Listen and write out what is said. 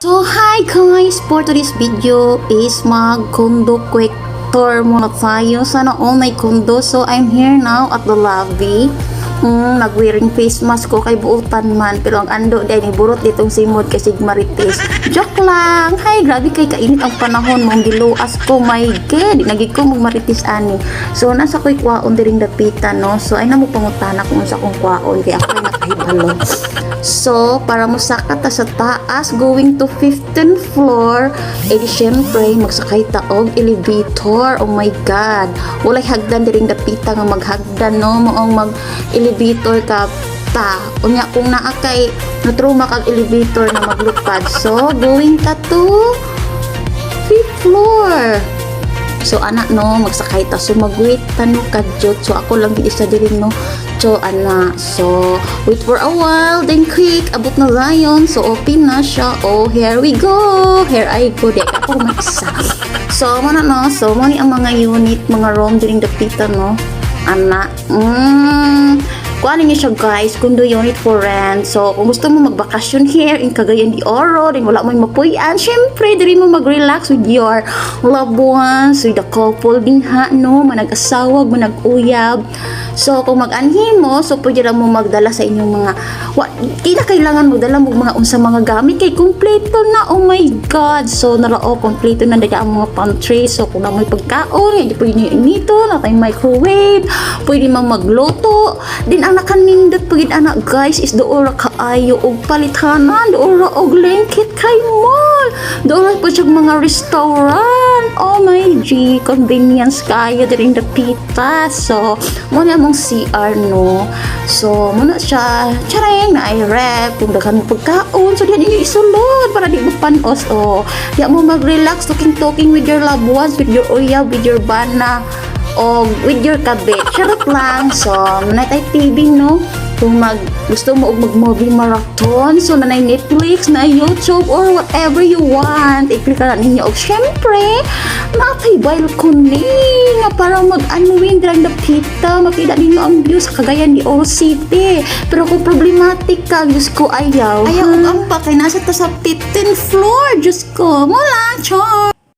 So hi guys, for today's video is mag-condo quick tour muna tayo. Sana all may condo. So I'm here now at the lobby. Nag-wearing face mask ko kay buutan man, pero ang ando dahil burot ditong simod kasi marites. Joke lang. Hi, grabe kay kainit ang panahon mong giluas ko. My God, nagig ko mong marites ani. So nasa ko'y kwaon diring dapitan, no. So ay namo pangutana kung sa kong kwaon kaya ako ay nakahibalo. So, para mo sakat sa taas, going to 15th floor, di syempre, magsakay taog elevator. Oh my God. Walay hagdan diring dapita nga maghagdan, no? Maong mag-elevator ka ta. Unya, kung naakay, natruma kag elevator na maglupad. So, going ka to 5th floor. So, anak, no, magsakay ta. So, mag-wait tano kadyot. So, ako lang isa diring, no. So, anak. So, wait for a while. Then, quick, abot na lion. So, open na siya. Oh, here we go. Here I go. Dek ako mag-isa. So, mana, no. So, mani ang mga unit, mga room diring dapita, no. Anak. Kuha niyo siya guys, condo unit for rent. So, kung gusto mo magbakasyon here in Cagayan de Oro, din wala mo mapuyan, syempre, diri mo mag-relax with your loved ones, with the couple din ha, no, manag-asawag, manag-uyab. So, kung mag-anhin mo, so pwede lang mo magdala sa inyong mga, di na kailangan mo dala mo mga unsa mga gamit, kay kompleto na, oh my God. So, narao, kompleto na daga ang mga pantry. So, kung na may pagkaon, hindi pwede nyo inito, na tayong microwave, pwede mang magluto. Din ang nakanindot pagid anak guys is doora kaayo og palitanan, doora og lengkit kay mall, doora po siya mga restaurant. Oh my G, convenience kayo diring dapita. So muna mong CR, no. So muna siya chareng na ay rep kung daghan mo pagkaon, so diyan inyo isulod para di mo panos. O di mo mag-relax talking with your loved ones, with your uyab, with your bana, o with your kabit. Charot lang. So, nanay TV, no? Kung gusto mo mag-movie marathon, so nanay Netflix, na YouTube, or whatever you want, i-click na ninyo. O, syempre, natay balcony nga para mag-unwind lang dapita, makita ninyo ang view sa Cagayan de Oro City. Pero kung problematic ka, Diyos ko, ayaw. Ayaw, ang pa, kay nasa ta sa 15th floor, Diyos ko. Mula, char!